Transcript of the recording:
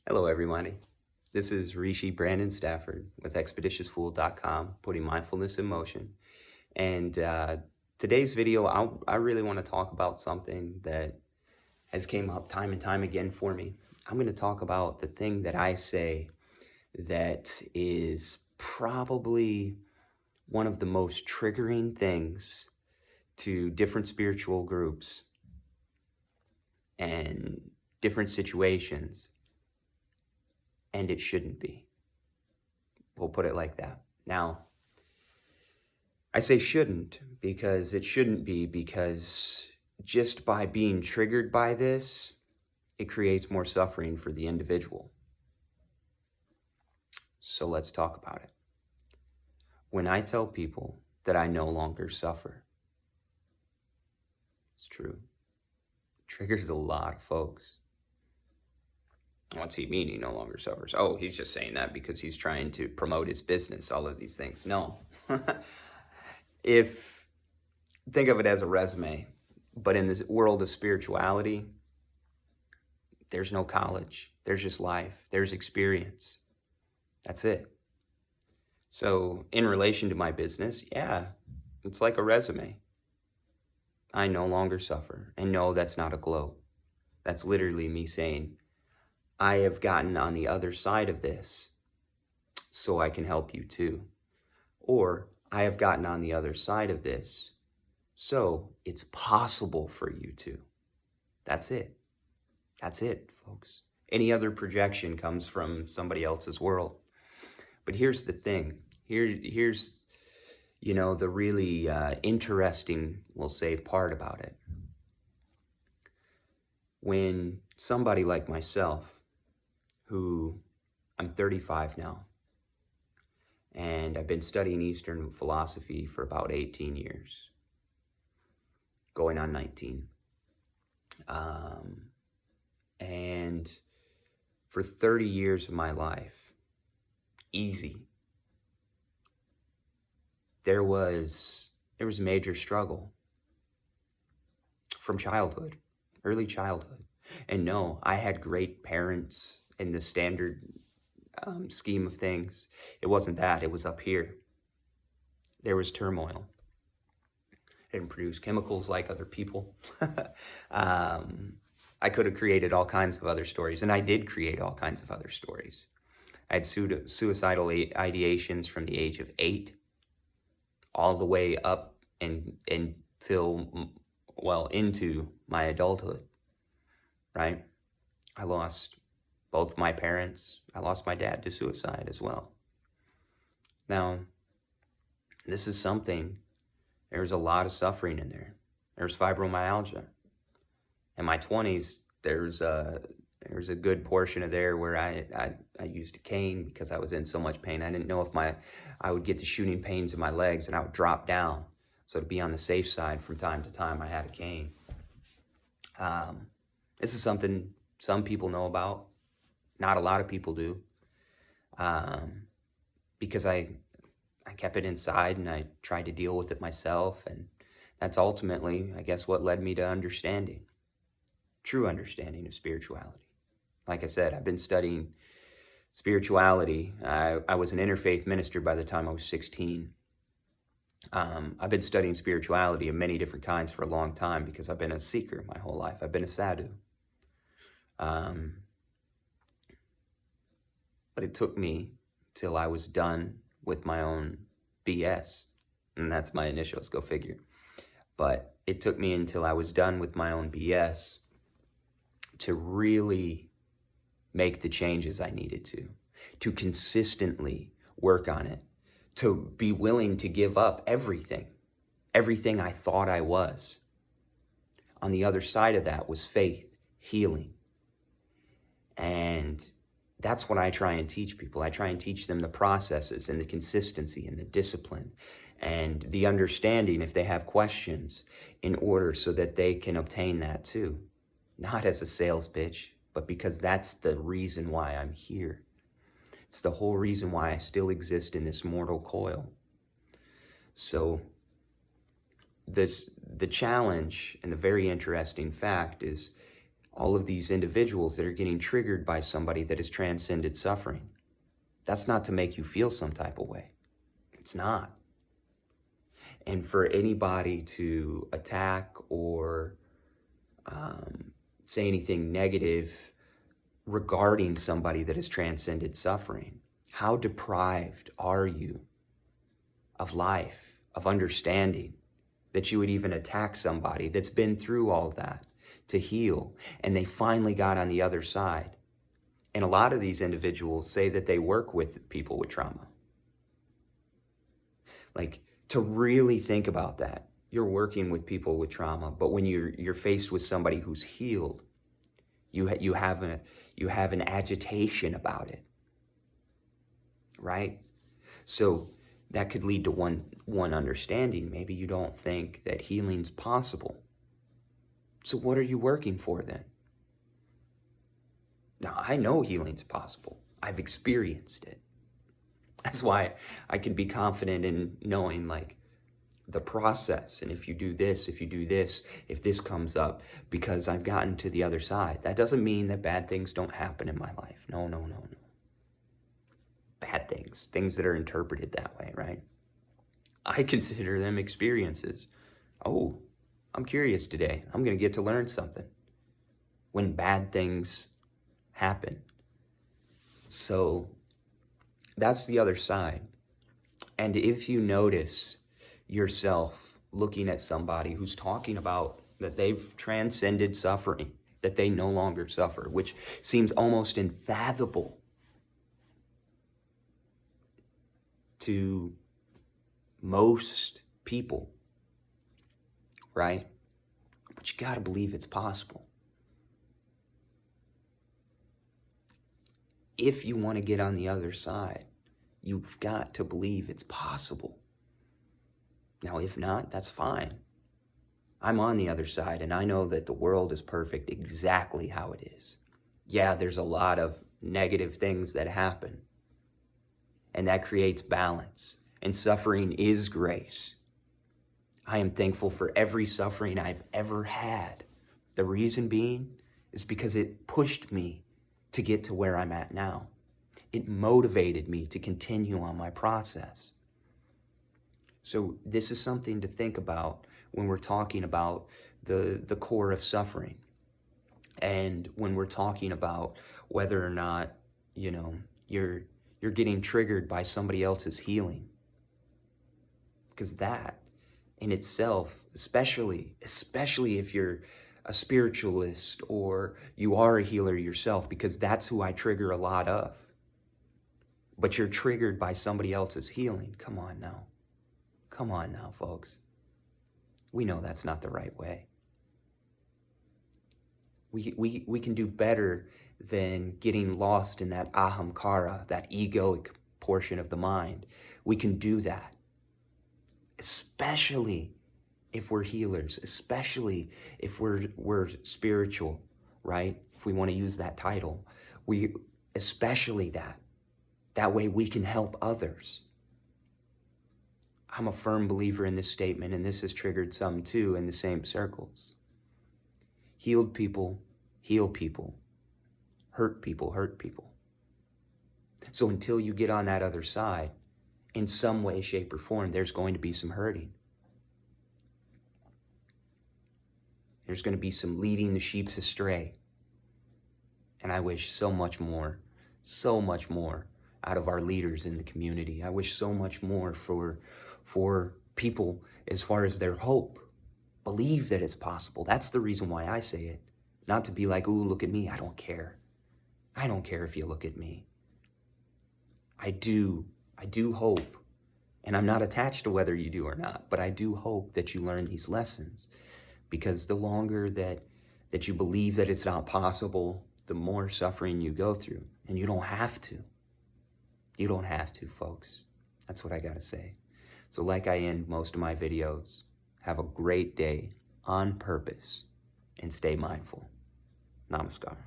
Hello, everybody. This is Rishi Brandon Stafford with expeditiousfool.com, putting mindfulness in motion. And today's video, I really want to talk about something that has came up time and time again for me. I'm going to talk about the thing that I say that is probably one of the most triggering things to different spiritual groups and different situations. And it shouldn't be. We'll put it like that. Now, I say shouldn't because it shouldn't be, because just by being triggered by this, it creates more suffering for the individual. So let's talk about it. When I tell people that I no longer suffer, it's true. It triggers a lot of folks. What's he mean he no longer suffers? Oh, he's just saying that because he's trying to promote his business, all of these things. No. Think of it as a resume, but in the world of spirituality, there's no college. There's just life. There's experience. That's it. So in relation to my business, yeah, it's like a resume. I no longer suffer. And no, that's not a gloat. That's literally me saying, I have gotten on the other side of this, so I can help you too. Or I have gotten on the other side of this, so it's possible for you to. That's it. That's it, folks. Any other projection comes from somebody else's world. But here's the thing. Here's the really interesting, we'll say, part about it. When somebody like myself, who I'm 35 now, and I've been studying Eastern philosophy for about 18 years, going on 19. And for 30 years of my life, easy, there was major struggle from childhood, early childhood. And no, I had great parents in the standard scheme of things. It wasn't that, it was up here. There was turmoil. I didn't produce chemicals like other people. I could have created all kinds of other stories, and I did create all kinds of other stories. I had suicidal ideations from the age of 8 all the way up until, well, into my adulthood, right? I lost both my parents. I lost my dad to suicide as well. Now, this is something, there's a lot of suffering in there. There's fibromyalgia. In my 20s, there's a good portion of there where I used a cane because I was in so much pain. I didn't know if I would get the shooting pains in my legs and I would drop down. So to be on the safe side from time to time, I had a cane. This is something some people know about. Not a lot of people do, because I kept it inside and I tried to deal with it myself. And that's ultimately, I guess, what led me to understanding, true understanding of spirituality. Like I said, I've been studying spirituality. I was an interfaith minister by the time I was 16. I've been studying spirituality of many different kinds for a long time because I've been a seeker my whole life. I've been a sadhu. But it took me till I was done with my own BS. And that's my initials, go figure. But it took me until I was done with my own BS to really make the changes I needed to consistently work on it, to be willing to give up everything I thought I was. On the other side of that was faith, healing. And that's what I try and teach people. I try and teach them the processes and the consistency and the discipline and the understanding if they have questions, in order so that they can obtain that too. Not as a sales pitch, but because that's the reason why I'm here. It's the whole reason why I still exist in this mortal coil. So the challenge and the very interesting fact is, all of these individuals that are getting triggered by somebody that has transcended suffering. That's not to make you feel some type of way. It's not. And for anybody to attack or say anything negative regarding somebody that has transcended suffering, how deprived are you of life, of understanding, that you would even attack somebody that's been through all that to heal, and they finally got on the other side? And a lot of these individuals say that they work with people with trauma. Like, to really think about that, you're working with people with trauma, but when you're faced with somebody who's healed, you have an agitation about it, right? So that could lead to one understanding. Maybe you don't think that healing's possible. So what are you working for then? Now, I know healing's possible. I've experienced it. That's why I can be confident in knowing, like, the process. And if you do this, if this comes up, because I've gotten to the other side. That doesn't mean that bad things don't happen in my life. No. Bad things that are interpreted that way, right? I consider them experiences. Oh, I'm curious today. I'm going to get to learn something when bad things happen. So that's the other side. And if you notice yourself looking at somebody who's talking about that they've transcended suffering, that they no longer suffer, which seems almost unfathomable to most people, right? But you got to believe it's possible. If you want to get on the other side, you've got to believe it's possible. Now, if not, that's fine. I'm on the other side, and I know that the world is perfect exactly how it is. Yeah, there's a lot of negative things that happen, and that creates balance, and suffering is grace. I am thankful for every suffering I've ever had. The reason being is because it pushed me to get to where I'm at now. It motivated me to continue on my process. So this is something to think about when we're talking about the core of suffering. And when we're talking about whether or not, you're getting triggered by somebody else's healing. Because that in itself, especially if you're a spiritualist or you are a healer yourself, because that's who I trigger a lot of. But you're triggered by somebody else's healing. Come on now, folks. We know that's not the right way. We can do better than getting lost in that ahamkara, that egoic portion of the mind. We can do that, especially if we're healers, especially if we're spiritual, right? If we want to use that title, especially that way we can help others. I'm a firm believer in this statement, and this has triggered some too in the same circles. Healed people heal people. Hurt people hurt people. So until you get on that other side, in some way, shape, or form, there's going to be some hurting. There's going to be some leading the sheep astray. And I wish so much more out of our leaders in the community. I wish so much more for people as far as their hope. Believe that it's possible. That's the reason why I say it. Not to be like, ooh, look at me. I don't care. I don't care if you look at me. I do hope, and I'm not attached to whether you do or not, but I do hope that you learn these lessons, because the longer that you believe that it's not possible, the more suffering you go through, and you don't have to. You don't have to, folks. That's what I gotta say. So like I end most of my videos, have a great day on purpose and stay mindful. Namaskar.